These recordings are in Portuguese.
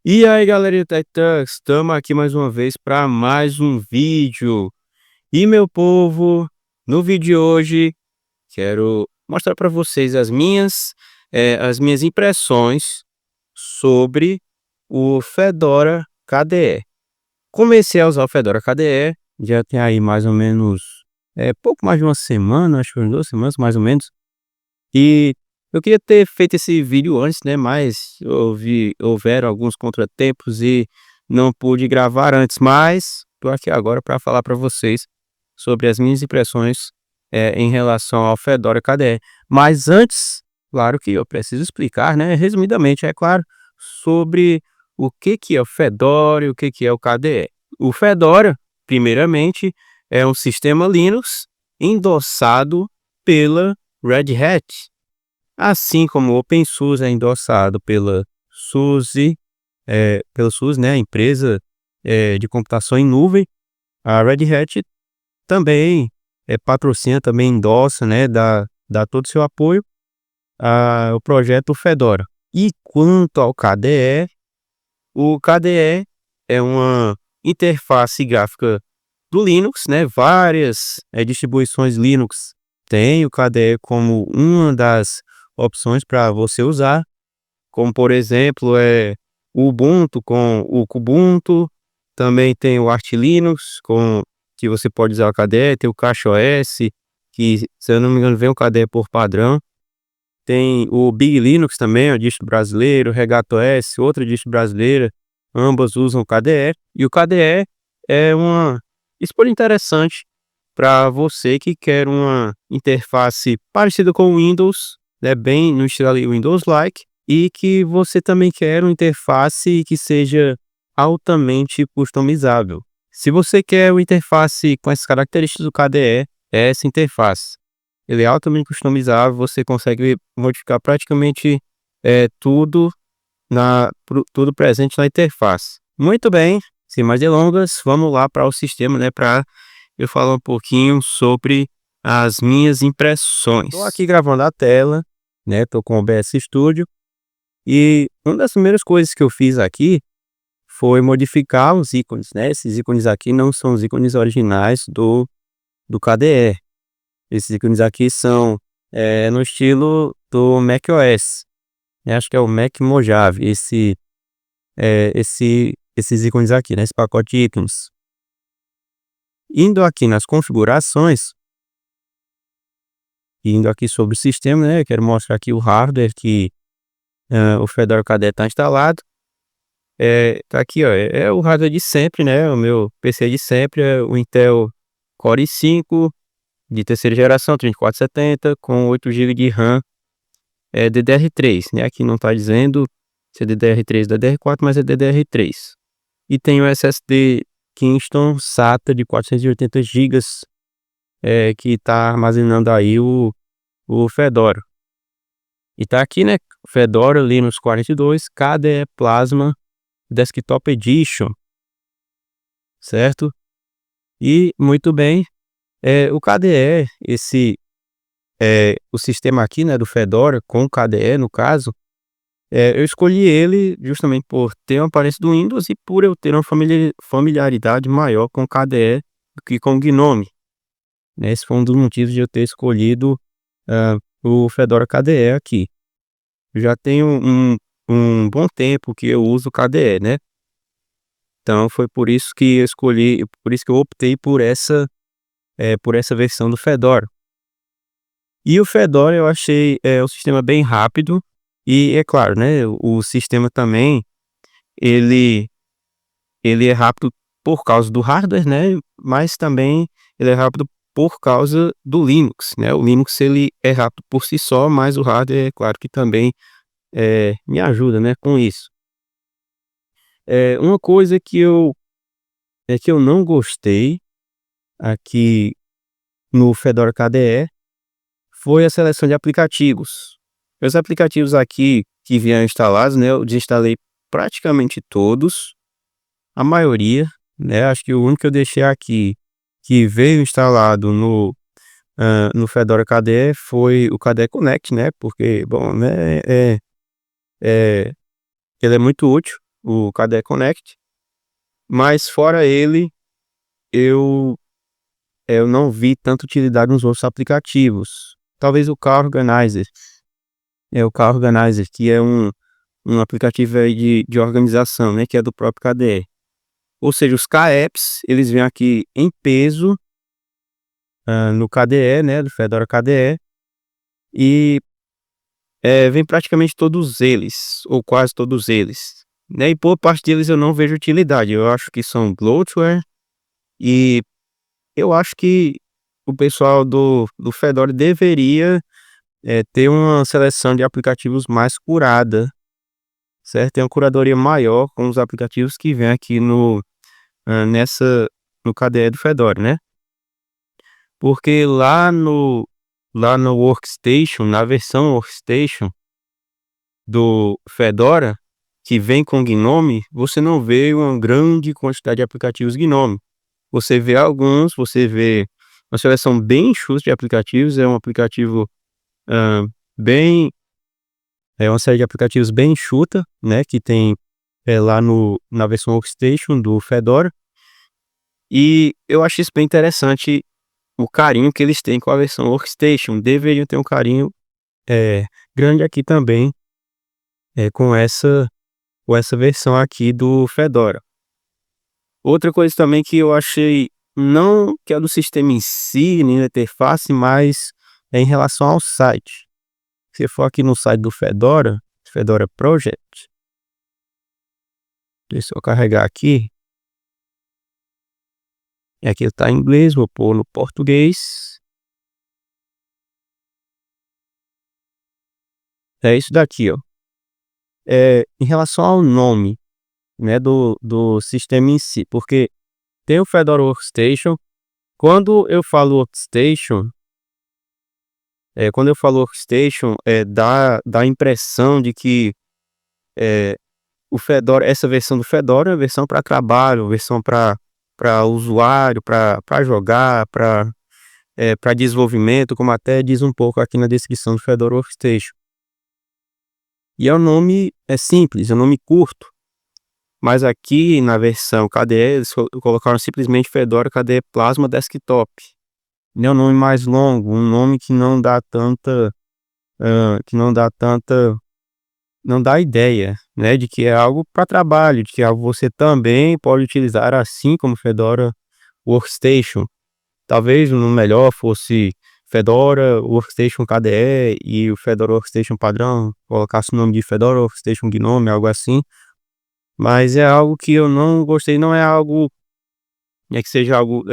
E aí, galerinha Tech estamos aqui mais uma vez para mais um vídeo. E meu povo, no vídeo de hoje, quero mostrar para vocês as minhas impressões sobre o Fedora KDE. Comecei a usar o Fedora KDE, já tem aí mais ou menos, pouco mais de uma semana, acho que umas 2 semanas mais ou menos. E eu queria ter feito esse vídeo antes, né, mas houveram alguns contratempos e não pude gravar antes, mas tô aqui agora para falar para vocês sobre as minhas impressões, em relação ao Fedora KDE. Mas antes, claro que eu preciso explicar, né, resumidamente, é claro, sobre o que é o Fedora e o que é o KDE. O Fedora, primeiramente, é um sistema Linux endossado pela Red Hat, assim como o OpenSUSE é endossado pela SUSE, né, a empresa, de computação em nuvem. A Red Hat também, patrocina, também endossa, né, dá todo o seu apoio ao projeto Fedora. E quanto ao KDE, o KDE é uma interface gráfica do Linux, né, várias, distribuições Linux têm o KDE como uma das opções para você usar, como por exemplo, o Ubuntu com o Kubuntu, também tem o Arch Linux com que você pode usar o KDE, tem o CaixaOS, que se eu não me engano vem o KDE por padrão, tem o Big Linux também, o distro brasileiro, o RegatoOS, outra distro brasileira, ambas usam o KDE, e o KDE é uma escolha interessante para você que quer uma interface parecida com o Windows, né, bem no estilo ali Windows-like, e que você também quer uma interface que seja altamente customizável. Se você quer uma interface com as características do KDE, é essa interface. Ele é altamente customizável, você consegue modificar praticamente, tudo tudo presente na interface. Muito bem, sem mais delongas, vamos lá para o sistema, né, para eu falar um pouquinho sobre as minhas impressões. Estou aqui gravando a tela, né, estou com o OBS Studio, e uma das primeiras coisas que eu fiz aqui foi modificar os ícones, né, esses ícones aqui não são os ícones originais do KDE. Esses ícones aqui são, no estilo do macOS, eu acho que é o Mac Mojave, esses ícones aqui, né, esse pacote de ícones. Indo aqui nas configurações, indo aqui sobre o sistema, né, eu quero mostrar aqui o hardware que, o Fedora KDE está instalado. Tá aqui, ó, é o hardware de sempre, né, o meu PC de sempre, é o Intel Core i5 de terceira geração, 3470, com 8 GB de RAM, DDR3, né, aqui não está dizendo se é DDR3 ou DDR4, mas é DDR3. E tem o SSD Kingston SATA de 480 GB, que está armazenando aí o Fedora. E tá aqui, né, Fedora Linux 42 KDE Plasma Desktop Edition, certo? E muito bem, o KDE, o sistema aqui, né, do Fedora com o KDE no caso, eu escolhi ele justamente por ter uma aparência do Windows e por eu ter uma familiaridade maior com o KDE do que com o GNOME, né? Esse foi um dos motivos de eu ter escolhido, o Fedora KDE aqui. Eu já tenho um bom tempo que eu uso o KDE, né? Então foi por isso que eu optei por essa versão do Fedora. E o Fedora eu achei, um sistema bem rápido e é claro, né, o sistema também, ele ele é rápido por causa do hardware, né, mas também ele é rápido por causa do Linux, né. O Linux ele é rápido por si só, mas o hardware é claro que também, me ajuda, né, com isso. Uma coisa que eu não gostei aqui no Fedora KDE foi a seleção de aplicativos. Os aplicativos aqui que vieram instalados, né, eu desinstalei praticamente todos, a maioria, né, acho que o único que eu deixei aqui que veio instalado no Fedora KDE foi o KDE Connect, né, porque, bom, né, é ele é muito útil, o KDE Connect, mas fora ele, eu eu não vi tanta utilidade nos outros aplicativos. Talvez o Car Organizer, o Car Organizer, que é um aplicativo aí de organização, né, que é do próprio KDE. Ou seja, os K-apps, eles vêm aqui em peso, no KDE, né, do Fedora KDE, e vem praticamente todos eles, ou quase todos eles, né, e por parte deles eu não vejo utilidade. Eu acho que são bloatware, e eu acho que o pessoal do Fedora deveria ter uma seleção de aplicativos mais curada, certo? Tem uma curadoria maior com os aplicativos que vem aqui no KDE do Fedora, né? Porque lá no Workstation, na versão Workstation do Fedora, que vem com Gnome, você não vê uma grande quantidade de aplicativos Gnome. Você vê alguns, você vê uma seleção bem enxuta de aplicativos, é um aplicativo hã, bem uma série de aplicativos bem enxuta, né, que tem, lá na versão Workstation do Fedora, e eu acho isso bem interessante, o carinho que eles têm com a versão Workstation. Deveriam ter um carinho, grande aqui também, com essa versão aqui do Fedora. Outra coisa também que eu achei, não que é do sistema em si, nem da interface, mas é em relação ao site. Se for aqui no site do Fedora, Fedora Project, deixa eu carregar aqui. Aqui está em inglês, vou pôr no português. É isso daqui, ó. Em relação ao nome, né, do sistema em si, porque tem o Fedora Workstation. Quando eu falo Workstation, dá a impressão de que o Fedora, essa versão do Fedora é a versão para trabalho, versão para usuário, para jogar, para desenvolvimento, como até diz um pouco aqui na descrição do Fedora Workstation. E é um nome simples, é um nome curto, mas aqui na versão KDE eles colocaram simplesmente Fedora KDE Plasma Desktop. É um nome mais longo, um nome que não dá tanta, que não dá ideia, né, de que é algo para trabalho, de que é algo que você também pode utilizar, assim como Fedora Workstation. Talvez o nome melhor fosse Fedora Workstation KDE e o Fedora Workstation padrão colocasse o nome de Fedora Workstation Gnome, algo assim. Mas é algo que eu não gostei, não é algo, que seja algo,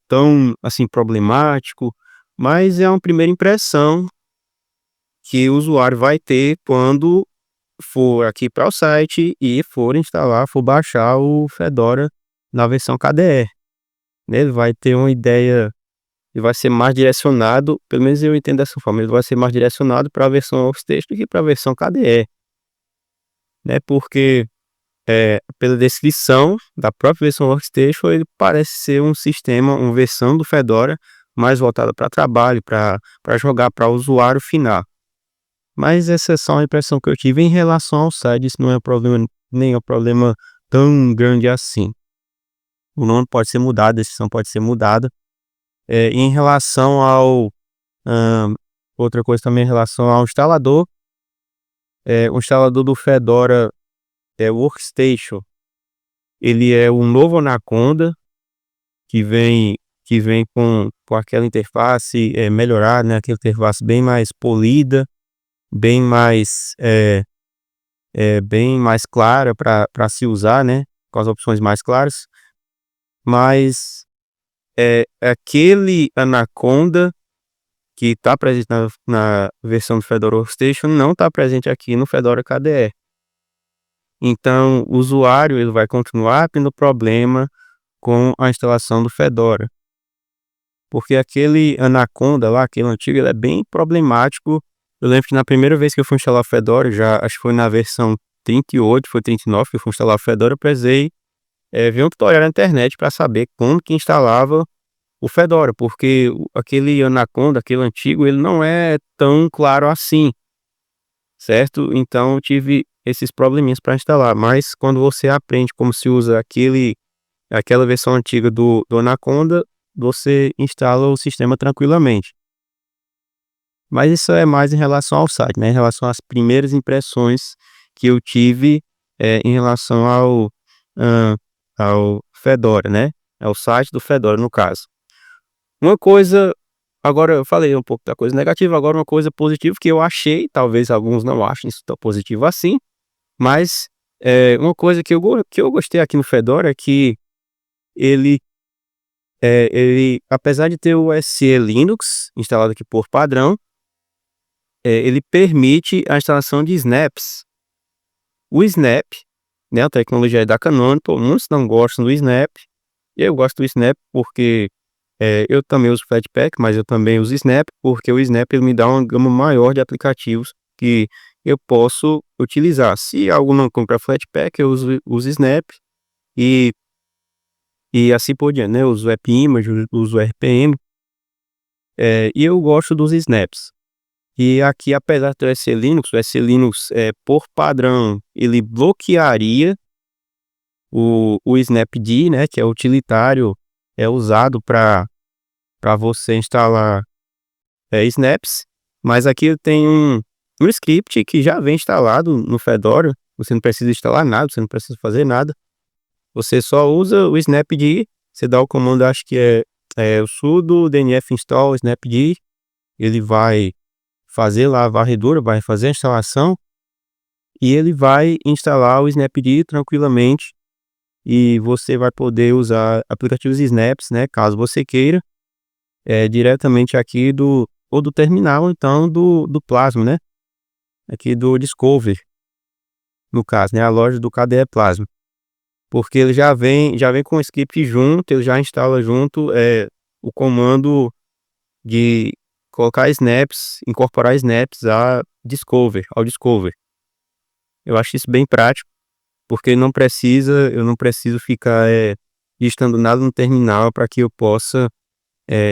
tão, assim, problemático, mas é uma primeira impressão que o usuário vai ter quando for aqui para o site e for instalar, for baixar o Fedora na versão KDE, né? Ele vai ter uma ideia, ele vai ser mais direcionado, pelo menos eu entendo dessa forma, ele vai ser mais direcionado para a versão Workstation do que para a versão KDE, né? Porque pela descrição da própria versão Workstation, ele parece ser um sistema, uma versão do Fedora mais voltada para trabalho, para jogar para o usuário final. Mas essa é só uma impressão que eu tive em relação ao site. Isso não é problema, nem é um problema tão grande assim. O nome pode ser mudado, a descrição pode ser mudada. Em relação outra coisa também em relação ao instalador, o instalador do Fedora Workstation, ele é um novo Anaconda que vem com aquela interface melhorada, né? Aquela interface bem mais polida, bem mais bem mais clara para se usar, né? Com as opções mais claras. Mas aquele Anaconda que está presente na versão do Fedora Workstation não está presente aqui no Fedora KDE. Então, o usuário ele vai continuar tendo problema com a instalação do Fedora, porque aquele Anaconda lá, aquele antigo, ele é bem problemático. Eu lembro que na primeira vez que eu fui instalar o Fedora, já acho que foi na versão 38, foi 39 que eu fui instalar o Fedora, eu precisei ver um tutorial na internet para saber como que instalava o Fedora, porque aquele Anaconda, aquele antigo, ele não é tão claro assim, certo? Então eu tive esses probleminhas para instalar, mas quando você aprende como se usa aquela versão antiga do Anaconda, você instala o sistema tranquilamente. Mas isso é mais em relação ao site, né, em relação às primeiras impressões que eu tive, em relação hã, ao Fedora, né, ao site do Fedora, no caso. Uma coisa Agora eu falei um pouco da coisa negativa, agora uma coisa positiva que eu achei, talvez alguns não achem isso tão positivo assim, mas, uma coisa que eu gostei aqui no Fedora é que ele, apesar de ter o SE Linux instalado aqui por padrão, ele permite a instalação de snaps. O Snap, né, a tecnologia é da Canonical, muitos não gostam do Snap, eu gosto do Snap porque, eu também uso Flatpak, mas eu também uso Snap, porque o Snap ele me dá uma gama maior de aplicativos que eu posso utilizar. Se algo não compra Flatpak, eu uso Snap e assim por diante, né, eu uso AppImage, eu uso RPM, e eu gosto dos snaps. E aqui, apesar de ter o SE Linux, por padrão, ele bloquearia o Snapd, né, que é utilitário, é usado para você instalar, snaps, mas aqui eu tenho um script que já vem instalado no Fedora, você não precisa instalar nada, você não precisa fazer nada, você só usa o Snapd, você dá o comando, acho que é o sudo dnf install snapd, ele vai fazer lá a varredura, vai fazer a instalação, e ele vai instalar o Snapd tranquilamente, e você vai poder usar aplicativos Snaps, né, caso você queira, diretamente aqui do terminal, ou então do Plasma, né, aqui do Discover, no caso, né, a loja do KDE Plasma. Porque ele já vem com o script junto, ele já instala junto, o comando de colocar snaps, incorporar snaps ao Discover. Eu acho isso bem prático, porque eu não preciso ficar, digitando nada no terminal para que eu possa,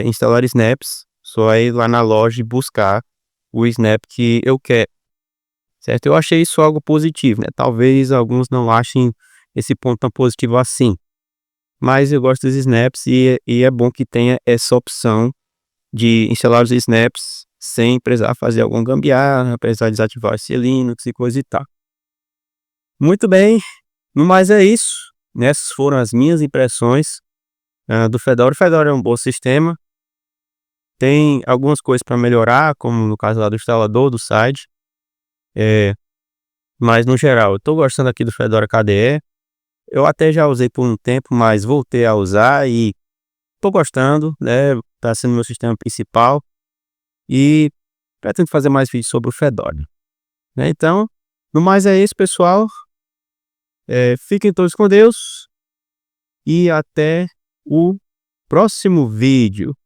instalar snaps, só é ir lá na loja e buscar o snap que eu quero, certo? Eu achei isso algo positivo, né, talvez alguns não achem esse ponto tão positivo assim, mas eu gosto dos snaps e é bom que tenha essa opção de instalar os snaps sem precisar fazer algum gambiarra, precisar desativar esse Linux e coisa e tal. Muito bem, no mais é isso, né, essas foram as minhas impressões, do Fedora. O Fedora é um bom sistema, tem algumas coisas para melhorar, como no caso lá do instalador do site, eh, mas no geral eu estou gostando aqui do Fedora KDE. Eu até já usei por um tempo, mas voltei a usar e estou gostando, né, tá sendo meu sistema principal e pretendo fazer mais vídeos sobre o Fedora, né. Então, no mais é isso, pessoal, fiquem todos com Deus e até o próximo vídeo.